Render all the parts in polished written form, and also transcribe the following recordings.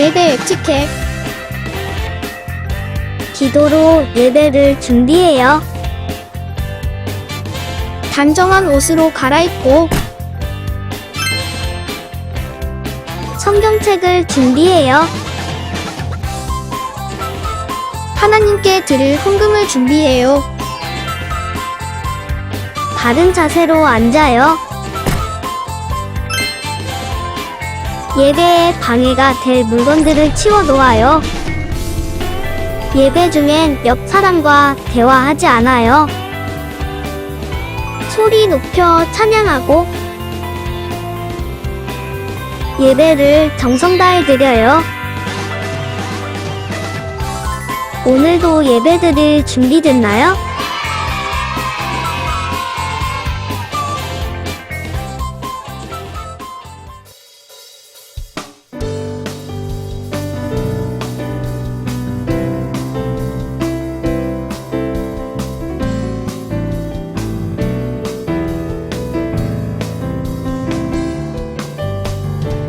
예배 에티켓. 기도로 예배를 준비해요. 단정한 옷으로 갈아입고 성경책을 준비해요. 하나님께 드릴 헌금을 준비해요. 바른 자세로 앉아요. 예배에 방해가 될 물건들을 치워 놓아요. 예배 중엔 옆 사람과 대화하지 않아요. 소리 높여 찬양하고 예배를 정성 다해 드려요. 오늘도 예배 드릴 준비됐나요?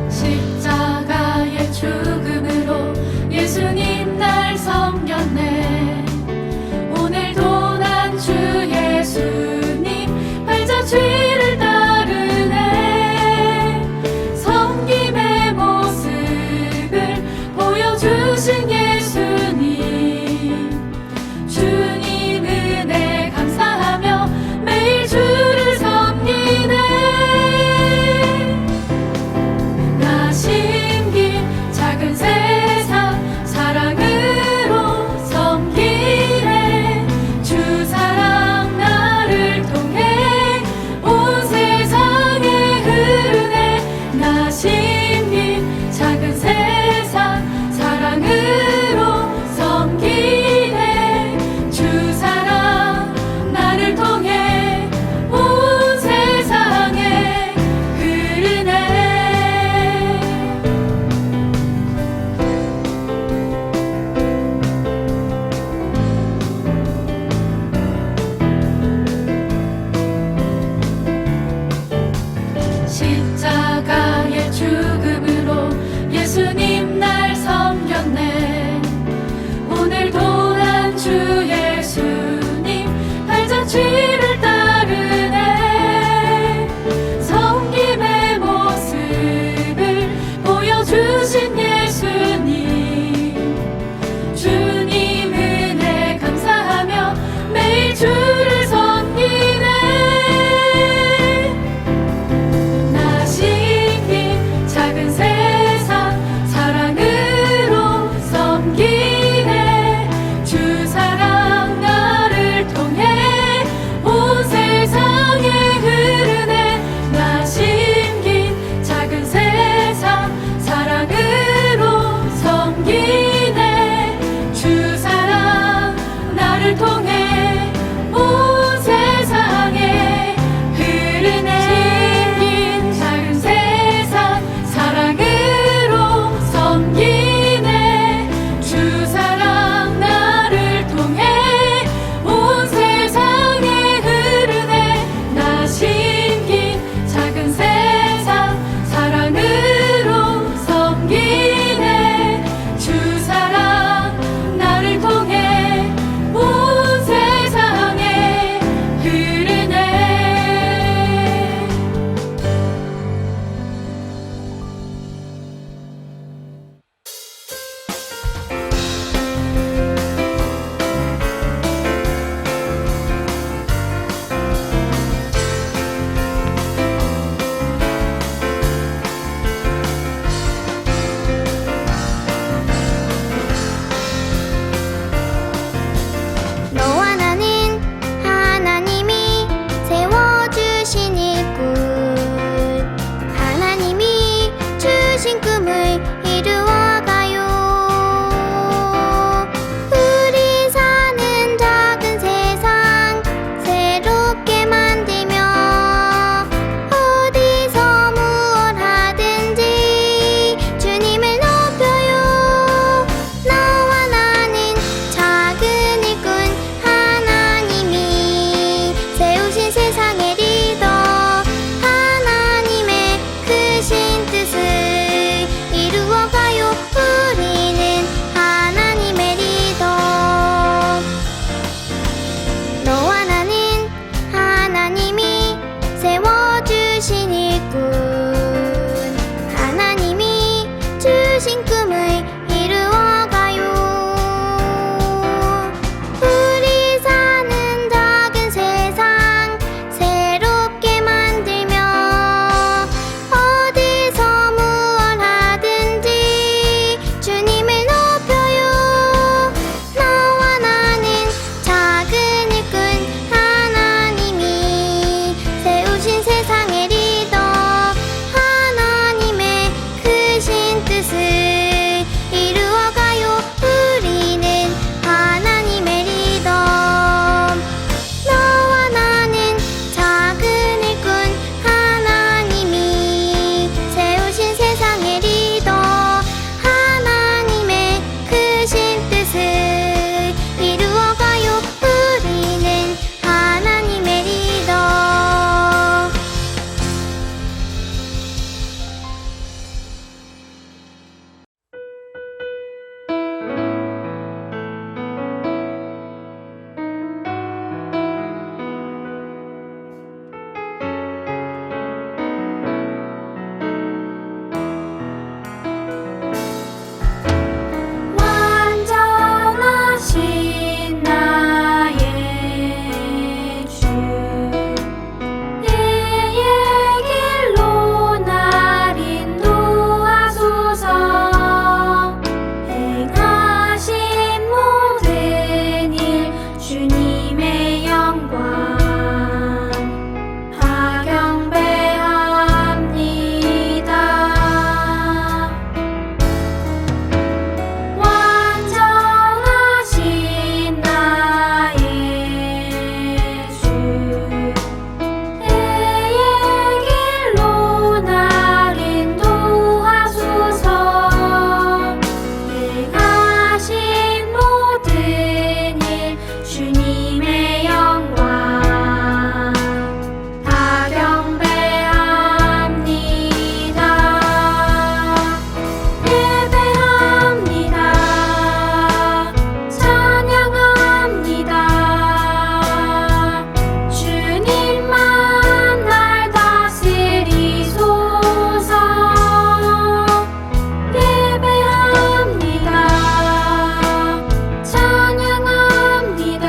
십자가의 죽음으로 예수님 날 섬겼네. 오늘도 나 주님의 영광 다 경배합니다. 예배합니다. 찬양합니다. 주님만 날 다스리소서. 예배합니다. 찬양합니다.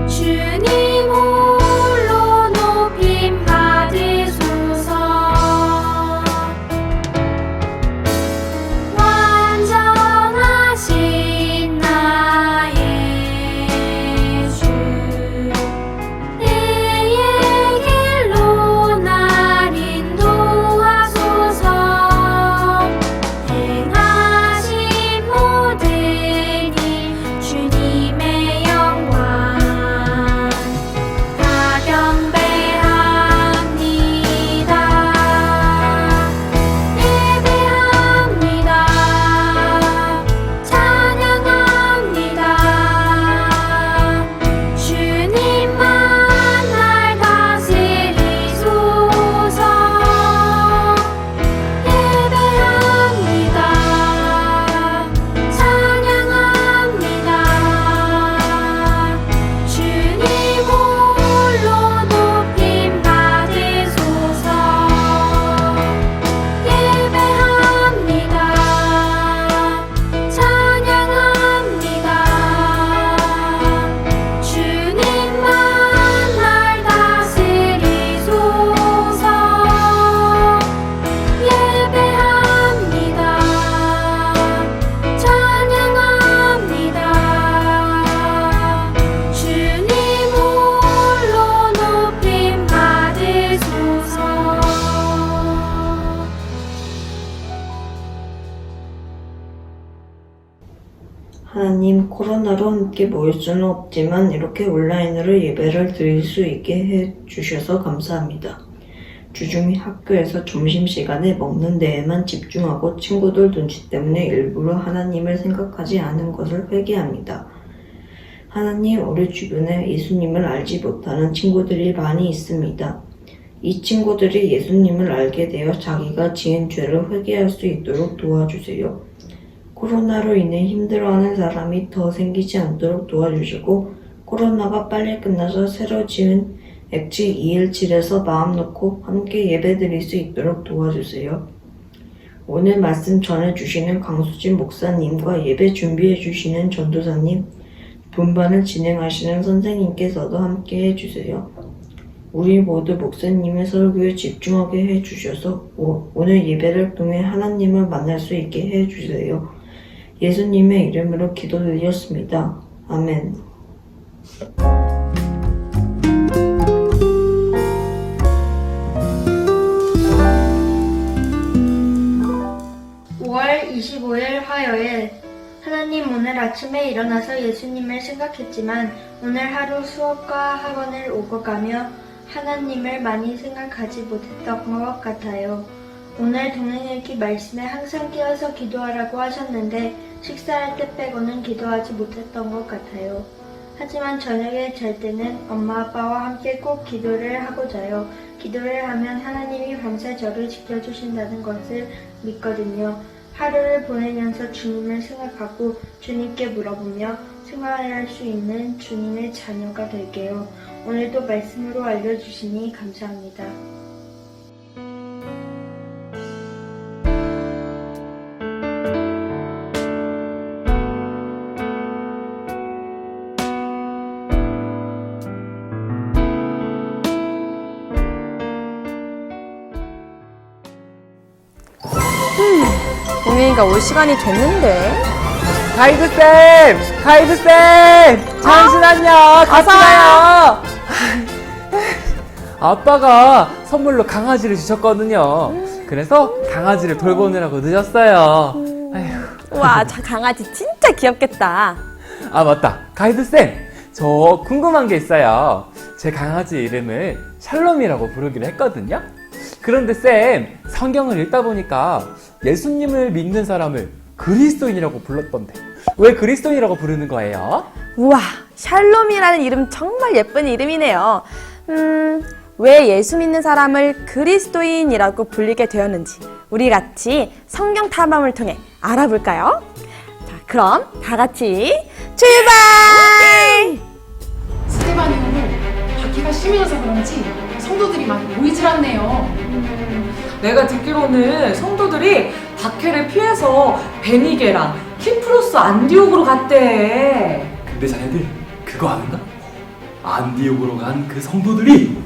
주님 홀로 높임 받으소서. 완전하신 나의 주 내의 길로 날 인도하소서. 행하신 모든 일 주님의 영광 다 경배합니다. 예배합니다. 찬양합니다. 주님만 날 다스리소서. 예배합니다. 찬양합니다. 주님 홀로 높임 받으소서. 예배합니다. 찬양합니다. 주님만 날 다스리소서. 예배합니다. 찬양합니다. 주님 홀로 높임 받으소서. 하나님, 코로나로 함께 모일 수는 없지만 이렇게 온라인으로 예배를 드릴 수 있게 해주셔서 감사합니다. 주중에 학교에서 점심시간에 먹는 데에만 집중하고 친구들 눈치 때문에 일부러 하나님을 생각하지 않은 것을 회개합니다. 하나님, 우리 주변에 예수님을 알지 못하는 친구들이 많이 있습니다. 이 친구들이 예수님을 알게 되어 자기가 지은 죄를 회개할 수 있도록 도와주세요. 코로나로 인해 힘들어하는 사람이 더 생기지 않도록 도와주시고 코로나가 빨리 끝나서 새로 지은 엑지 217에서 마음 놓고 함께 예배드릴 수 있도록 도와주세요. 오늘 말씀 전해주시는 강수진 목사님과 예배 준비해주시는 전도사님, 분반을 진행하시는 선생님께서도 함께 해주세요. 우리 모두 목사님의 설교에 집중하게 해주셔서 오늘 예배를 통해 하나님을 만날 수 있게 해주세요. 예수님의 이름으로 기도드렸습니다. 아멘. 5월 25일 화요일. 하나님, 오늘 아침에 일어나서 예수님을 생각했지만 오늘 하루 수업과 학원을 오고 가며 하나님을 많이 생각하지 못했던 것 같아요. 오늘 동행일기 말씀에 항상 깨어서 기도하라고 하셨는데 식사할 때 빼고는 기도하지 못했던 것 같아요. 하지만 저녁에 잘 때는 엄마 아빠와 함께 꼭 기도를 하고 자요. 기도를 하면 하나님이 밤새 저를 지켜주신다는 것을 믿거든요. 하루를 보내면서 주님을 생각하고 주님께 물어보며 생활할 수 있는 주님의 자녀가 될게요. 오늘도 말씀으로 알려주시니 감사합니다. 동행이가 올 시간이 됐는데. 가이드쌤! 가이드쌤! 잠시만요! 같이 가요! 아빠가 선물로 강아지를 주셨거든요. 그래서 강아지를 돌보느라고 늦었어요. 아휴. 우와, 저 강아지 진짜 귀엽겠다. 아, 맞다. 가이드쌤! 저 궁금한 게 있어요. 제 강아지 이름을 샬롬이라고 부르기로 했거든요. 그런데 쌤, 성경을 읽다 보니까 예수님을 믿는 사람을 그리스도인이라고 불렀던데 왜 그리스도인이라고 부르는 거예요? 우와, 샬롬이라는 이름 정말 예쁜 이름이네요. 왜 예수 믿는 사람을 그리스도인이라고 불리게 되었는지 우리 같이 성경 탐험을 통해 알아볼까요? 자, 그럼 다 같이 출발! 스테반이 오늘 박해가 심해져서 그런지 성도들이 많이 모이질 않네요. 내가 듣기로는 성도들이 박해를 피해서 베니게랑 키프로스 안디옥으로 갔대. 근데 자네들 그거 아는가? 안디옥으로 간 그 성도들이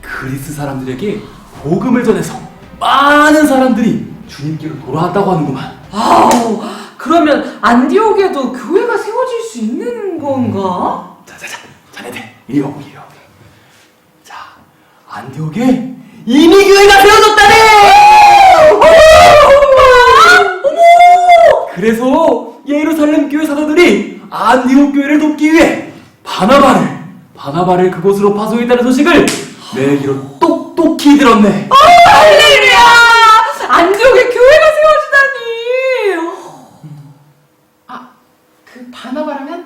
그리스 사람들에게 복음을 전해서 많은 사람들이 주님께로 돌아왔다고 하는구만. 아우, 그러면 안디옥에도 교회가 세워질 수 있는 건가? 자자자, 자네들 이리 와보게, 이리 와보게. 자, 안디옥에 이미 교회가 세워졌다네! 어머! 그래서 예루살렘 교회 사도들이 안디옥 교회를 돕기 위해 바나바를 그곳으로 파송했다는 소식을 내기로 똑똑히 들었네. 할렐루야! 안디옥에 교회가 세워지다니! 아, 그 바나바라면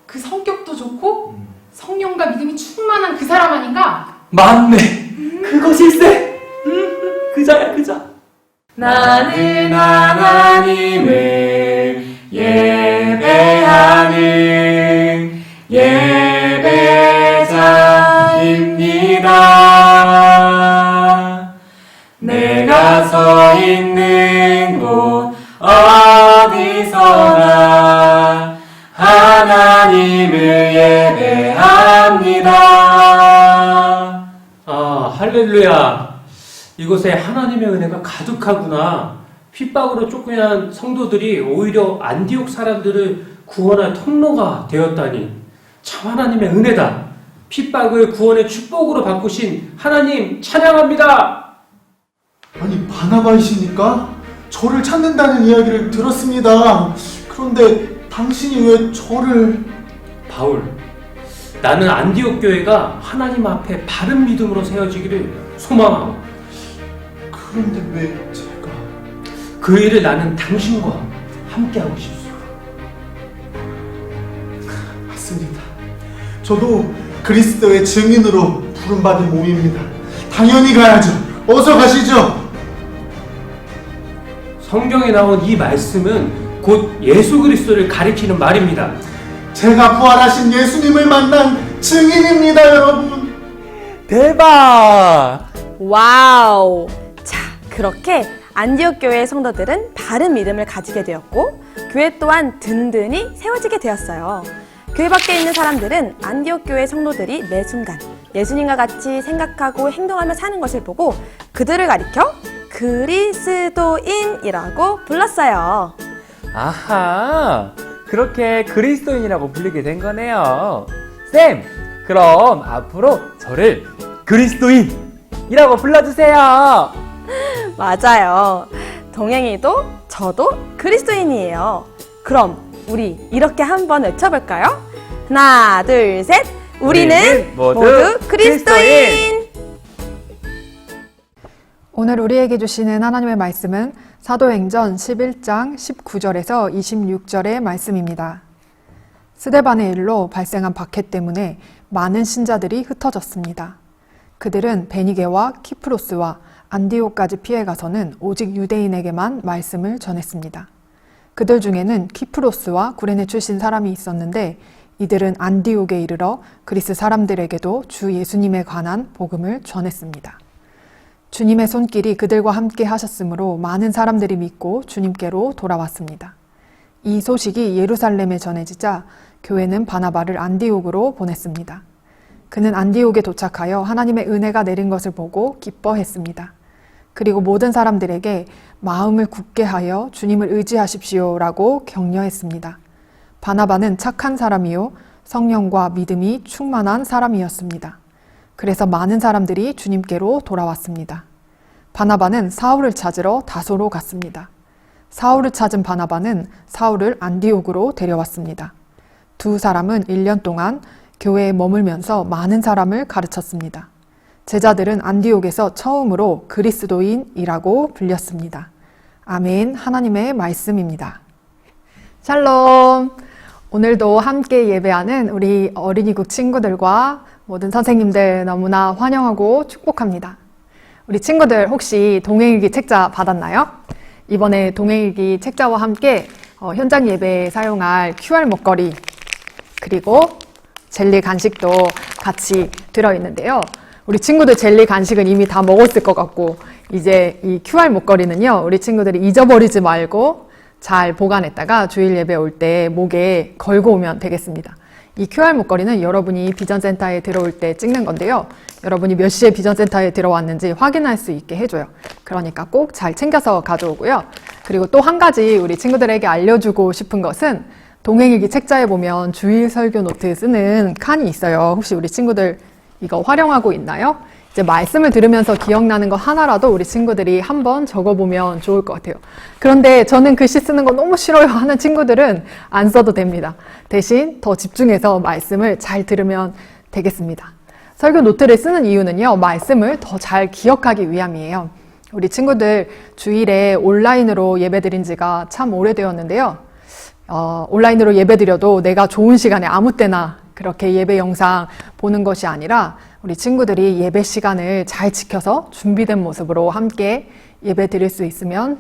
그 성격도 좋고 성령과 믿음이 충만한 그 사람 아닌가? 맞네. 그것일세. 그자야, 그자. 나는 하나님을 예배하는 예배자입니다. 내가 서 있는 곳 어디서나 하나님을 예배합니다. 아, 할렐루야. 이곳에 하나님의 은혜가 가득하구나. 핍박으로 쫓겨난 성도들이 오히려 안디옥 사람들을 구원할 통로가 되었다니. 참 하나님의 은혜다. 핍박을 구원의 축복으로 바꾸신 하나님 찬양합니다. 아니, 바나바이십니까? 저를 찾는다는 이야기를 들었습니다. 그런데 당신이 왜 저를... 바울, 나는 안디옥 교회가 하나님 앞에 바른 믿음으로 세워지기를 소망하고, 그런데 왜 제가... 그 일을 나는 당신과 함께하고 싶소. 맞습니다. 저도 그리스도의 증인으로 부름받은 몸입니다. 당연히 가야죠. 어서 가시죠. 성경에 나온 이 말씀은 곧 예수 그리스도를 가리키는 말입니다. 제가 부활하신 예수님을 만난 증인입니다, 여러분. 대박! 와우! 자, 그렇게 안디옥 교회의 성도들은 바른 믿음을 가지게 되었고 교회 또한 든든히 세워지게 되었어요. 교회 밖에 있는 사람들은 안디옥 교회 성도들이 매 순간 예수님과 같이 생각하고 행동하며 사는 것을 보고 그들을 가리켜 그리스도인이라고 불렀어요. 아하, 그렇게 그리스도인이라고 불리게 된 거네요. 쌤, 그럼 앞으로 저를 그리스도인이라고 불러주세요. 맞아요. 동행이도 저도 그리스도인이에요. 그럼 우리 이렇게 한번 외쳐볼까요? 하나, 둘, 셋. 우리는 모두 그리스도인! 오늘 우리에게 주시는 하나님의 말씀은 사도행전 11장 19절에서 26절의 말씀입니다. 스데반의 일로 발생한 박해 때문에 많은 신자들이 흩어졌습니다. 그들은 베니게와 키프로스와 안디옥까지 피해가서는 오직 유대인에게만 말씀을 전했습니다. 그들 중에는 키프로스와 구레네 출신 사람이 있었는데 이들은 안디옥에 이르러 그리스 사람들에게도 주 예수님에 관한 복음을 전했습니다. 주님의 손길이 그들과 함께 하셨으므로 많은 사람들이 믿고 주님께로 돌아왔습니다. 이 소식이 예루살렘에 전해지자 교회는 바나바를 안디옥으로 보냈습니다. 그는 안디옥에 도착하여 하나님의 은혜가 내린 것을 보고 기뻐했습니다. 그리고 모든 사람들에게 마음을 굳게 하여 주님을 의지하십시오라고 격려했습니다. 바나바는 착한 사람이요 성령과 믿음이 충만한 사람이었습니다. 그래서 많은 사람들이 주님께로 돌아왔습니다. 바나바는 사울을 찾으러 다소로 갔습니다. 사울을 찾은 바나바는 사울을 안디옥으로 데려왔습니다. 두 사람은 1년 동안 교회에 머물면서 많은 사람을 가르쳤습니다. 제자들은 안디옥에서 처음으로 그리스도인이라고 불렸습니다. 아멘. 하나님의 말씀입니다. 샬롬! 오늘도 함께 예배하는 우리 어린이국 친구들과 모든 선생님들 너무나 환영하고 축복합니다. 우리 친구들 혹시 동행일기 책자 받았나요? 이번에 동행일기 책자와 함께 현장 예배에 사용할 QR 목걸이 그리고 젤리 간식도 같이 들어있는데요. 우리 친구들 젤리 간식은 이미 다 먹었을 것 같고 이제 이 QR 목걸이는요, 우리 친구들이 잊어버리지 말고 잘 보관했다가 주일 예배 올 때 목에 걸고 오면 되겠습니다. 이 QR 목걸이는 여러분이 비전센터에 들어올 때 찍는 건데요. 여러분이 몇 시에 비전센터에 들어왔는지 확인할 수 있게 해줘요. 그러니까 꼭 잘 챙겨서 가져오고요. 그리고 또 한 가지 우리 친구들에게 알려주고 싶은 것은 동행일기 책자에 보면 주일 설교 노트 쓰는 칸이 있어요. 혹시 우리 친구들 이거 활용하고 있나요? 이제 말씀을 들으면서 기억나는 거 하나라도 우리 친구들이 한번 적어보면 좋을 것 같아요. 그런데 저는 글씨 쓰는 거 너무 싫어요 하는 친구들은 안 써도 됩니다. 대신 더 집중해서 말씀을 잘 들으면 되겠습니다. 설교 노트를 쓰는 이유는요, 말씀을 더 잘 기억하기 위함이에요. 우리 친구들 주일에 온라인으로 예배드린 지가 참 오래되었는데요. 온라인으로 예배드려도 내가 좋은 시간에 아무 때나 그렇게 예배 영상 보는 것이 아니라 우리 친구들이 예배 시간을 잘 지켜서 준비된 모습으로 함께 예배 드릴 수 있으면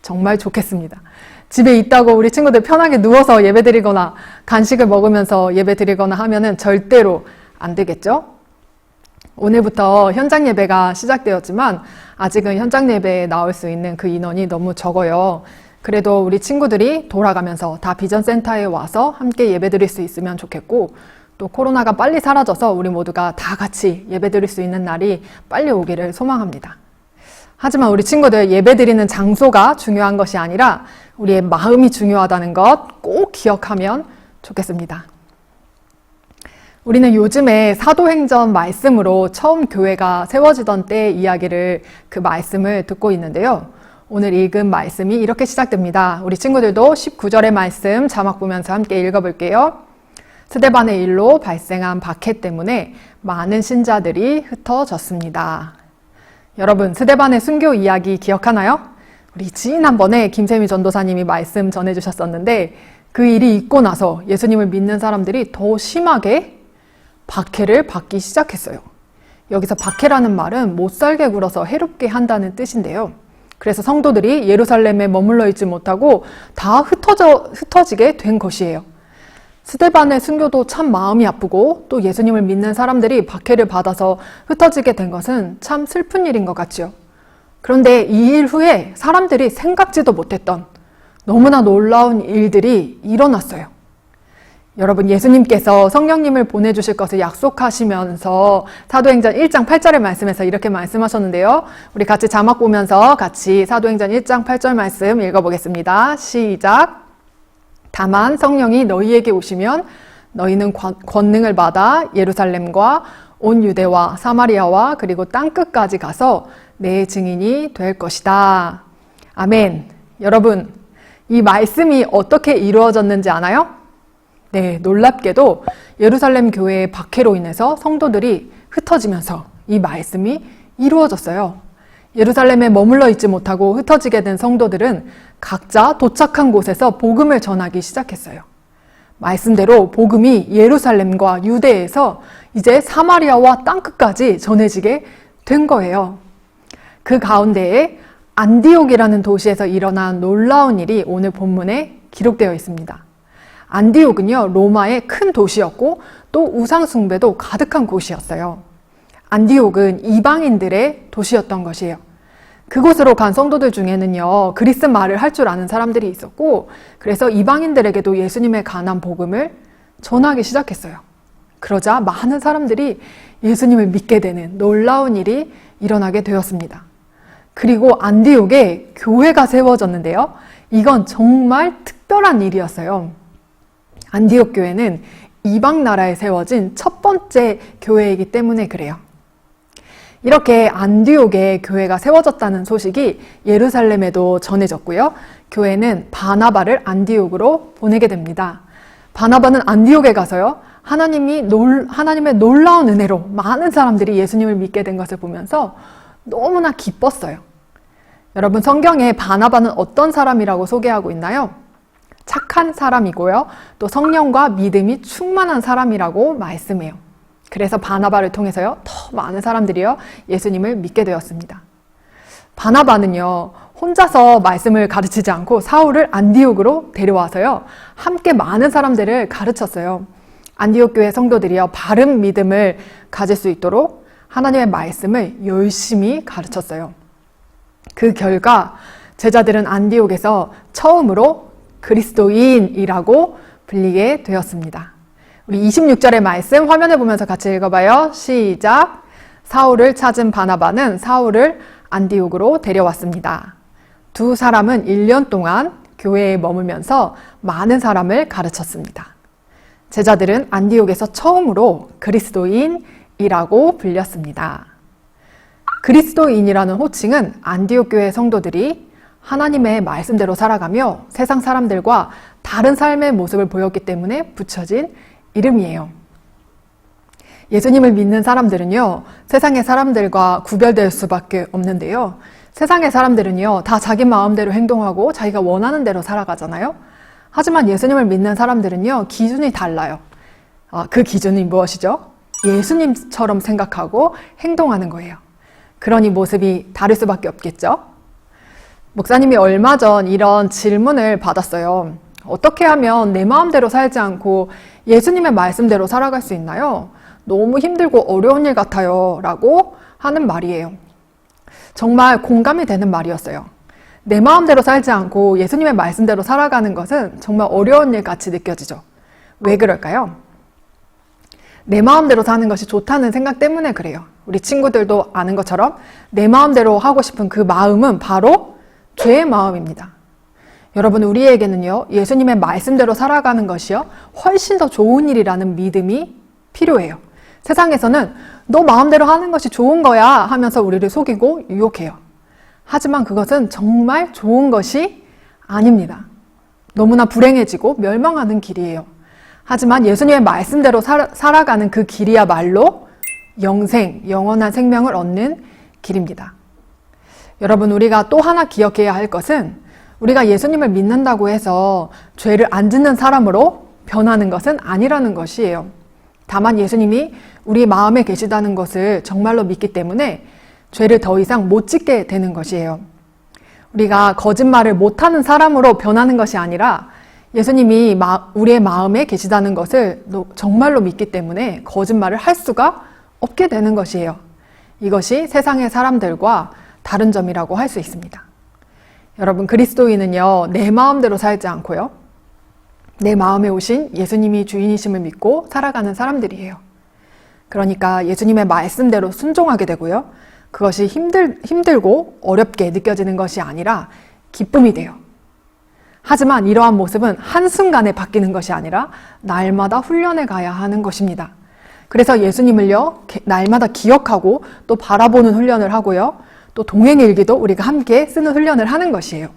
정말 좋겠습니다. 집에 있다고 우리 친구들 편하게 누워서 예배 드리거나 간식을 먹으면서 예배 드리거나 하면은 절대로 안 되겠죠? 오늘부터 현장 예배가 시작되었지만 아직은 현장 예배에 나올 수 있는 그 인원이 너무 적어요. 그래도 우리 친구들이 돌아가면서 다 비전센터에 와서 함께 예배드릴 수 있으면 좋겠고, 또 코로나가 빨리 사라져서 우리 모두가 다 같이 예배드릴 수 있는 날이 빨리 오기를 소망합니다. 하지만 우리 친구들 예배드리는 장소가 중요한 것이 아니라 우리의 마음이 중요하다는 것 꼭 기억하면 좋겠습니다. 우리는 요즘에 사도행전 말씀으로 처음 교회가 세워지던 때 이야기를 그 말씀을 듣고 있는데요. 오늘 읽은 말씀이 이렇게 시작됩니다. 우리 친구들도 19절의 말씀 자막 보면서 함께 읽어볼게요. 스데반의 일로 발생한 박해 때문에 많은 신자들이 흩어졌습니다. 여러분, 스데반의 순교 이야기 기억하나요? 우리 지난번에 김세미 전도사님이 말씀 전해주셨었는데 그 일이 있고 나서 예수님을 믿는 사람들이 더 심하게 박해를 받기 시작했어요. 여기서 박해라는 말은 못살게 굴어서 해롭게 한다는 뜻인데요. 그래서 성도들이 예루살렘에 머물러 있지 못하고 다 흩어지게 된 것이에요. 스데반의 순교도 참 마음이 아프고 또 예수님을 믿는 사람들이 박해를 받아서 흩어지게 된 것은 참 슬픈 일인 것 같죠. 그런데 이 일 후에 사람들이 생각지도 못했던 너무나 놀라운 일들이 일어났어요. 여러분, 예수님께서 성령님을 보내주실 것을 약속하시면서 사도행전 1장 8절의 말씀에서 이렇게 말씀하셨는데요. 우리 같이 자막 보면서 같이 사도행전 1장 8절 말씀 읽어보겠습니다. 시작! 다만 성령이 너희에게 오시면 너희는 권능을 받아 예루살렘과 온 유대와 사마리아와 그리고 땅끝까지 가서 내 증인이 될 것이다. 아멘. 여러분, 이 말씀이 어떻게 이루어졌는지 아나요? 네, 놀랍게도 예루살렘 교회의 박해로 인해서 성도들이 흩어지면서 이 말씀이 이루어졌어요. 예루살렘에 머물러 있지 못하고 흩어지게 된 성도들은 각자 도착한 곳에서 복음을 전하기 시작했어요. 말씀대로 복음이 예루살렘과 유대에서 이제 사마리아와 땅끝까지 전해지게 된 거예요. 그 가운데에 안디옥이라는 도시에서 일어난 놀라운 일이 오늘 본문에 기록되어 있습니다. 안디옥은요, 로마의 큰 도시였고 또 우상 숭배도 가득한 곳이었어요. 안디옥은 이방인들의 도시였던 것이에요. 그곳으로 간 성도들 중에는요, 그리스 말을 할 줄 아는 사람들이 있었고, 그래서 이방인들에게도 예수님에 관한 복음을 전하기 시작했어요. 그러자 많은 사람들이 예수님을 믿게 되는 놀라운 일이 일어나게 되었습니다. 그리고 안디옥에 교회가 세워졌는데요. 이건 정말 특별한 일이었어요. 안디옥 교회는 이방 나라에 세워진 첫 번째 교회이기 때문에 그래요. 이렇게 안디옥에 교회가 세워졌다는 소식이 예루살렘에도 전해졌고요. 교회는 바나바를 안디옥으로 보내게 됩니다. 바나바는 안디옥에 가서요, 하나님의 놀라운 은혜로 많은 사람들이 예수님을 믿게 된 것을 보면서 너무나 기뻤어요. 여러분, 성경에 바나바는 어떤 사람이라고 소개하고 있나요? 착한 사람이고요. 또 성령과 믿음이 충만한 사람이라고 말씀해요. 그래서 바나바를 통해서요, 더 많은 사람들이요, 예수님을 믿게 되었습니다. 바나바는요, 혼자서 말씀을 가르치지 않고 사울을 안디옥으로 데려와서요, 함께 많은 사람들을 가르쳤어요. 안디옥 교회 성도들이요, 바른 믿음을 가질 수 있도록 하나님의 말씀을 열심히 가르쳤어요. 그 결과 제자들은 안디옥에서 처음으로 그리스도인이라고 불리게 되었습니다. 우리 26절의 말씀 화면을 보면서 같이 읽어봐요. 시작. 사울을 찾은 바나바는 사울을 안디옥으로 데려왔습니다. 두 사람은 1년 동안 교회에 머물면서 많은 사람을 가르쳤습니다. 제자들은 안디옥에서 처음으로 그리스도인이라고 불렸습니다. 그리스도인이라는 호칭은 안디옥 교회 성도들이 하나님의 말씀대로 살아가며 세상 사람들과 다른 삶의 모습을 보였기 때문에 붙여진 이름이에요. 예수님을 믿는 사람들은요, 세상의 사람들과 구별될 수밖에 없는데요. 세상의 사람들은요, 다 자기 마음대로 행동하고 자기가 원하는 대로 살아가잖아요. 하지만 예수님을 믿는 사람들은요, 기준이 달라요. 그 기준이 무엇이죠? 예수님처럼 생각하고 행동하는 거예요. 그러니 모습이 다를 수밖에 없겠죠? 목사님이 얼마 전 이런 질문을 받았어요. 어떻게 하면 내 마음대로 살지 않고 예수님의 말씀대로 살아갈 수 있나요? 너무 힘들고 어려운 일 같아요. 라고 하는 말이에요. 정말 공감이 되는 말이었어요. 내 마음대로 살지 않고 예수님의 말씀대로 살아가는 것은 정말 어려운 일 같이 느껴지죠. 왜 그럴까요? 내 마음대로 사는 것이 좋다는 생각 때문에 그래요. 우리 친구들도 아는 것처럼 내 마음대로 하고 싶은 그 마음은 바로 죄의 마음입니다. 여러분, 우리에게는요, 예수님의 말씀대로 살아가는 것이요, 훨씬 더 좋은 일이라는 믿음이 필요해요. 세상에서는 너 마음대로 하는 것이 좋은 거야 하면서 우리를 속이고 유혹해요. 하지만 그것은 정말 좋은 것이 아닙니다. 너무나 불행해지고 멸망하는 길이에요. 하지만 예수님의 말씀대로 살아가는 그 길이야말로 영생, 영원한 생명을 얻는 길입니다. 여러분, 우리가 또 하나 기억해야 할 것은 우리가 예수님을 믿는다고 해서 죄를 안 짓는 사람으로 변하는 것은 아니라는 것이에요. 다만 예수님이 우리 마음에 계시다는 것을 정말로 믿기 때문에 죄를 더 이상 못 짓게 되는 것이에요. 우리가 거짓말을 못하는 사람으로 변하는 것이 아니라 예수님이 우리의 마음에 계시다는 것을 정말로 믿기 때문에 거짓말을 할 수가 없게 되는 것이에요. 이것이 세상의 사람들과 다른 점이라고 할 수 있습니다. 여러분, 그리스도인은요, 내 마음대로 살지 않고요, 내 마음에 오신 예수님이 주인이심을 믿고 살아가는 사람들이에요. 그러니까 예수님의 말씀대로 순종하게 되고요, 그것이 힘들고 어렵게 느껴지는 것이 아니라 기쁨이 돼요. 하지만 이러한 모습은 한순간에 바뀌는 것이 아니라 날마다 훈련해 가야 하는 것입니다. 그래서 예수님을요, 날마다 기억하고 또 바라보는 훈련을 하고요, 또 동행일기도 우리가 함께 쓰는 훈련을 하는 것이에요.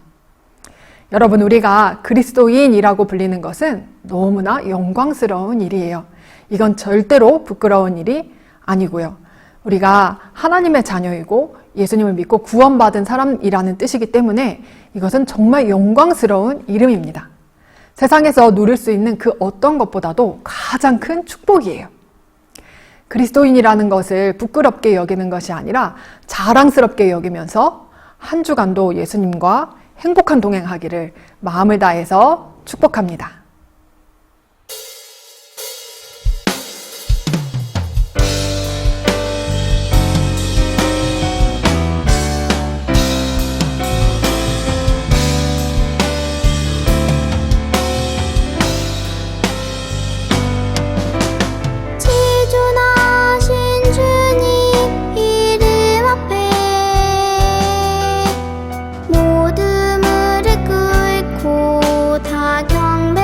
여러분, 우리가 그리스도인이라고 불리는 것은 너무나 영광스러운 일이에요. 이건 절대로 부끄러운 일이 아니고요. 우리가 하나님의 자녀이고 예수님을 믿고 구원받은 사람이라는 뜻이기 때문에 이것은 정말 영광스러운 이름입니다. 세상에서 누릴 수 있는 그 어떤 것보다도 가장 큰 축복이에요. 그리스도인이라는 것을 부끄럽게 여기는 것이 아니라 자랑스럽게 여기면서 한 주간도 예수님과 행복한 동행하기를 마음을 다해서 축복합니다. 모두 무릎 꿇고 다 경배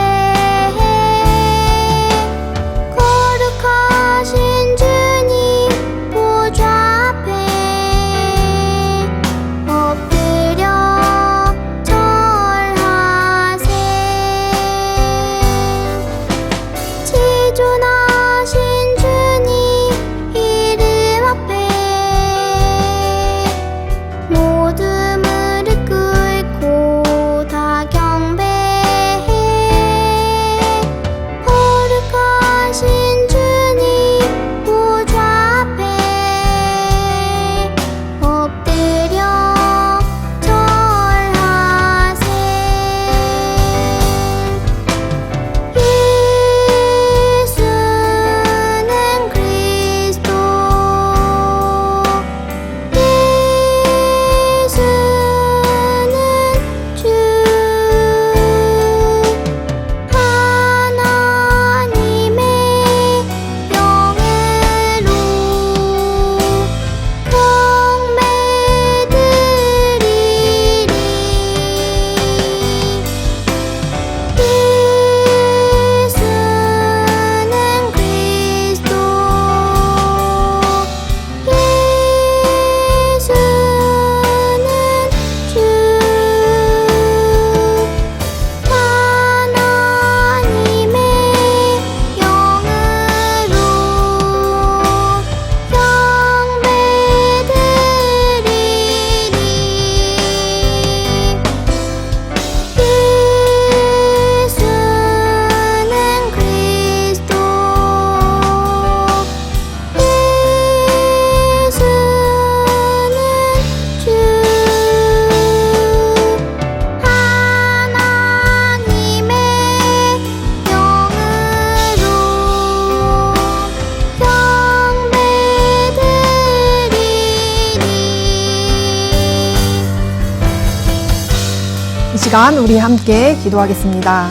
시간 우리 함께 기도하겠습니다.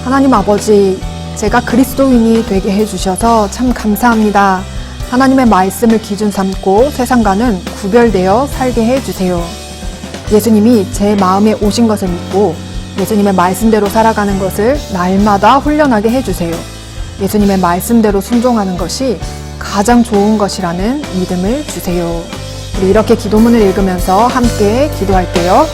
하나님 아버지, 제가 그리스도인이 되게 해주셔서 참 감사합니다. 하나님의 말씀을 기준 삼고 세상과는 구별되어 살게 해주세요. 예수님이 제 마음에 오신 것을 믿고 예수님의 말씀대로 살아가는 것을 날마다 훈련하게 해주세요. 예수님의 말씀대로 순종하는 것이 가장 좋은 것이라는 믿음을 주세요. 우리 이렇게 기도문을 읽으면서 함께 기도할게요.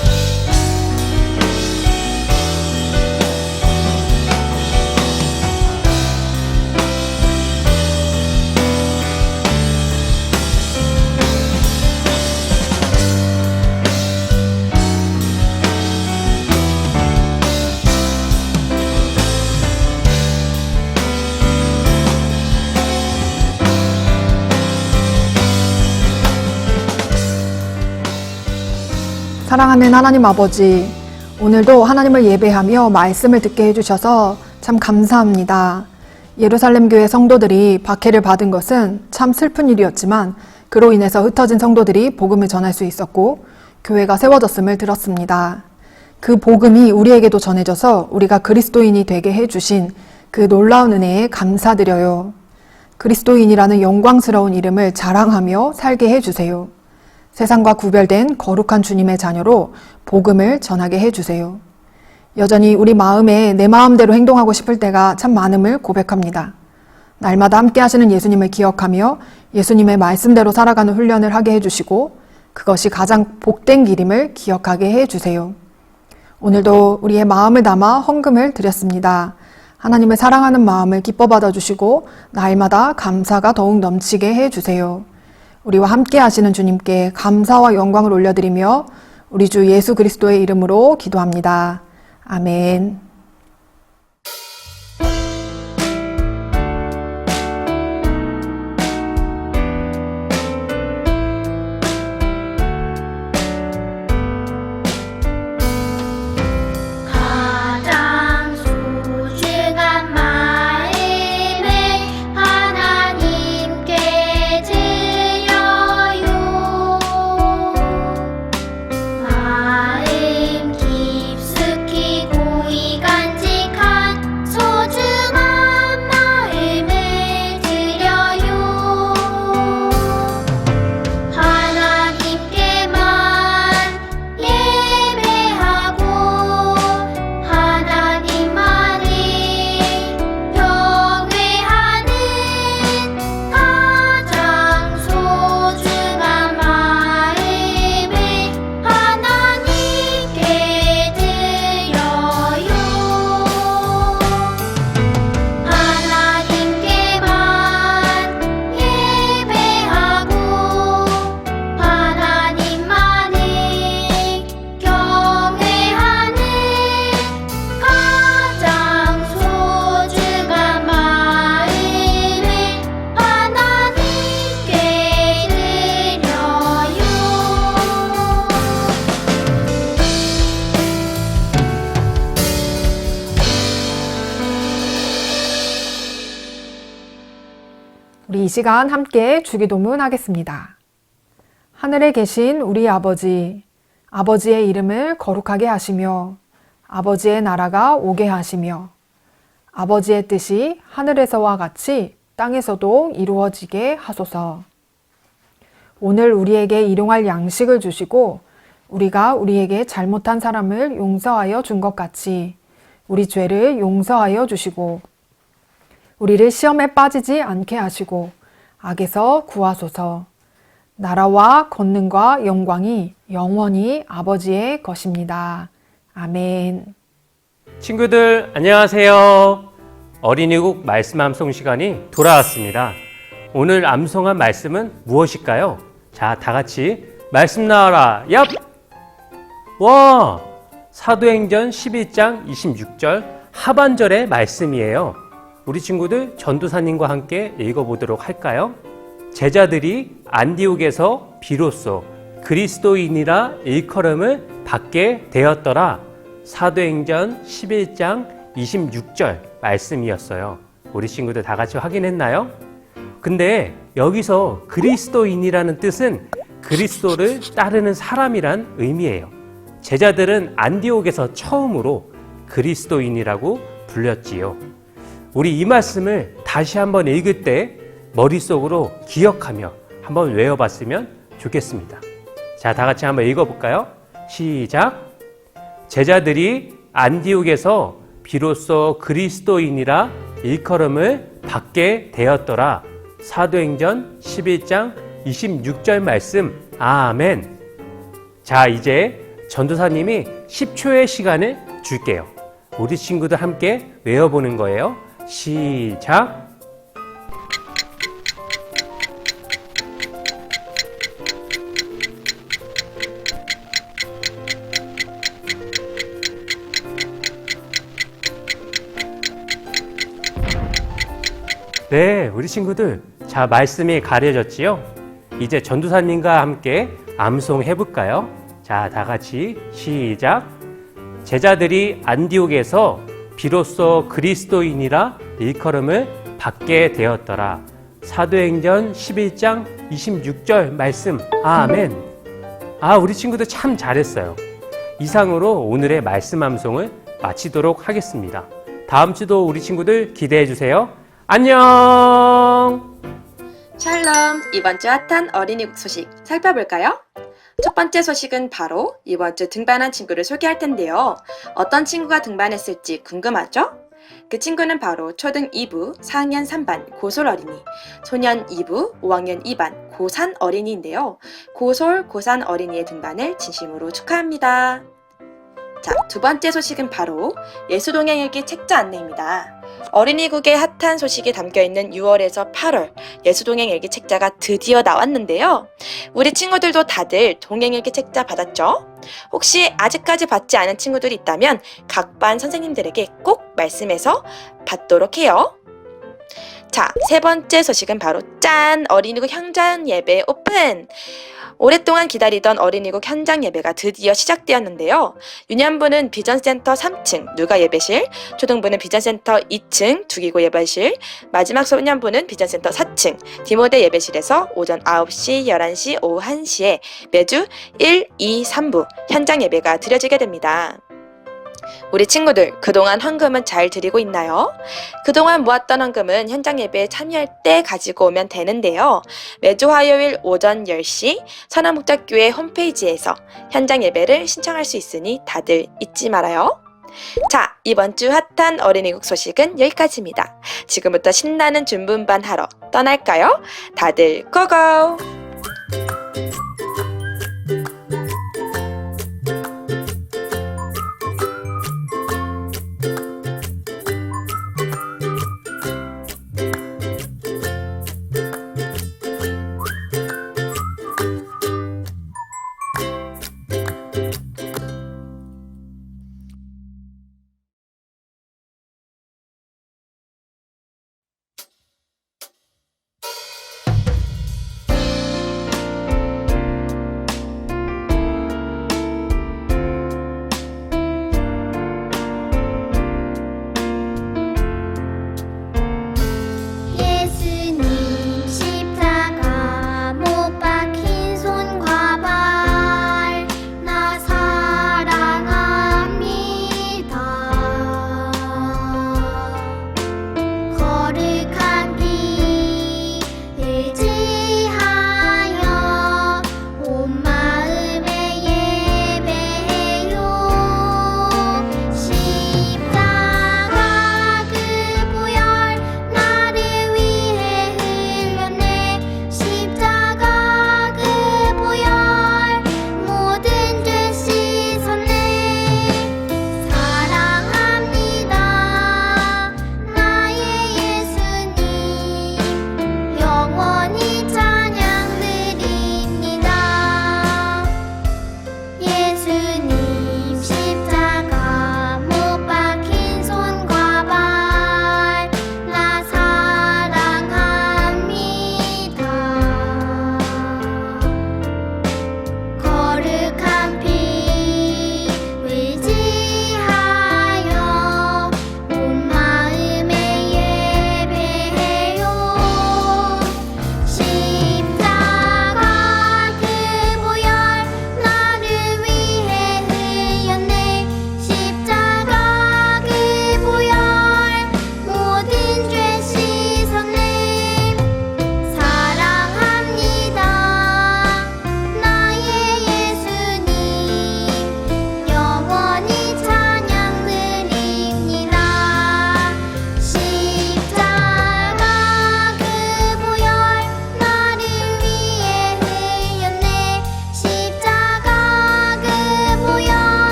사랑하는 하나님 아버지, 오늘도 하나님을 예배하며 말씀을 듣게 해주셔서 참 감사합니다. 예루살렘 교회 성도들이 박해를 받은 것은 참 슬픈 일이었지만 그로 인해서 흩어진 성도들이 복음을 전할 수 있었고 교회가 세워졌음을 들었습니다. 그 복음이 우리에게도 전해져서 우리가 그리스도인이 되게 해주신 그 놀라운 은혜에 감사드려요. 그리스도인이라는 영광스러운 이름을 자랑하며 살게 해주세요. 세상과 구별된 거룩한 주님의 자녀로 복음을 전하게 해주세요. 여전히 우리 마음에 내 마음대로 행동하고 싶을 때가 참 많음을 고백합니다. 날마다 함께 하시는 예수님을 기억하며 예수님의 말씀대로 살아가는 훈련을 하게 해주시고 그것이 가장 복된 길임을 기억하게 해주세요. 오늘도 우리의 마음을 담아 헌금을 드렸습니다. 하나님을 사랑하는 마음을 기뻐 받아주시고 날마다 감사가 더욱 넘치게 해주세요. 우리와 함께 하시는 주님께 감사와 영광을 올려드리며 우리 주 예수 그리스도의 이름으로 기도합니다. 아멘. 가장 소중한 마음을 하나님께 드려요. 마음 깊숙이 고이 간직한 소중한 마음을 드려요. 하나님께만 예배하고 하나님만을 경외하는 가장 소중한 마음을 하나님께 드려요. 하나님께만 예배하고 하나님만을 경외하는 가장 소중한 마음을 하나님께 드려요. 우리 이 시간 함께 주기도문 하겠습니다. 하늘에 계신 우리 아버지, 아버지의 이름을 거룩하게 하시며 아버지의 나라가 오게 하시며 아버지의 뜻이 하늘에서와 같이 땅에서도 이루어지게 하소서. 오늘 우리에게 일용할 양식을 주시고 우리가 우리에게 잘못한 사람을 용서하여 준 것 같이 우리 죄를 용서하여 주시고 우리를 시험에 빠지지 않게 하시고 악에서 구하소서. 나라와 권능과 영광이 영원히 아버지의 것입니다. 아멘. 친구들 안녕하세요. 어린이국 말씀 암송 시간이 돌아왔습니다. 오늘 암송한 말씀은 무엇일까요? 자, 다 같이 말씀 나와라. 얍! 와! 사도행전 11장 26절 하반절의 말씀이에요. 우리 친구들 전도사님과 함께 읽어보도록 할까요? 제자들이 안디옥에서 비로소 그리스도인이라 일컬음을 받게 되었더라. 사도행전 11장 26절 말씀이었어요. 우리 친구들 다 같이 확인했나요? 근데 여기서 그리스도인이라는 뜻은 그리스도를 따르는 사람이란 의미예요. 제자들은 안디옥에서 처음으로 그리스도인이라고 불렸지요. 우리 이 말씀을 다시 한번 읽을 때 머릿속으로 기억하며 한번 외워봤으면 좋겠습니다. 자, 다 같이 한번 읽어볼까요? 시작! 제자들이 안디옥에서 비로소 그리스도인이라 일컬음을 받게 되었더라. 사도행전 11장 26절 말씀. 아멘. 자, 이제 전도사님이 10초의 시간을 줄게요. 우리 친구들 함께 외워보는 거예요. 시작! 네, 우리 친구들, 자, 말씀이 가려졌지요? 이제 전도사님과 함께 암송해 볼까요? 자, 다 같이 시작! 제자들이 안디옥에서 비로소 그리스도인이라 일컬음을 받게 되었더라. 사도행전 11장 26절 말씀. 아멘. 아, 우리 친구들 참 잘했어요. 이상으로 오늘의 말씀 암송을 마치도록 하겠습니다. 다음 주도 우리 친구들 기대해 주세요. 안녕! 샬롬! 이번 주 핫한 어린이국 소식 살펴볼까요? 첫 번째 소식은 바로 이번 주 등반한 친구를 소개할 텐데요. 어떤 친구가 등반했을지 궁금하죠? 그 친구는 바로 초등 2부 4학년 3반 고솔 어린이, 소년 2부 5학년 2반 고산 어린이인데요. 고솔, 고산 어린이의 등반을 진심으로 축하합니다. 자, 두 번째 소식은 바로 예수동행일기 책자 안내입니다. 어린이국의 핫한 소식이 담겨있는 6월에서 8월 예수동행일기 책자가 드디어 나왔는데요. 우리 친구들도 다들 동행일기 책자 받았죠? 혹시 아직까지 받지 않은 친구들이 있다면 각 반 선생님들에게 꼭 말씀해서 받도록 해요. 자, 세 번째 소식은 바로 짠! 어린이국 현장 예배 오픈! 오랫동안 기다리던 어린이국 현장 예배가 드디어 시작되었는데요. 유년부는 비전센터 3층 누가 예배실, 초등부는 비전센터 2층 두기고 예배실, 마지막 소년부는 비전센터 4층 디모데 예배실에서 오전 9시, 11시, 오후 1시에 매주 1, 2, 3부 현장 예배가 드려지게 됩니다. 우리 친구들, 그동안 헌금은 잘 드리고 있나요? 그동안 모았던 헌금은 현장 예배에 참여할 때 가지고 오면 되는데요. 매주 화요일 오전 10시 선화목자교회 홈페이지에서 현장 예배를 신청할 수 있으니 다들 잊지 말아요. 자, 이번 주 핫한 어린이국 소식은 여기까지입니다. 지금부터 신나는 준분반 하러 떠날까요? 다들 고고!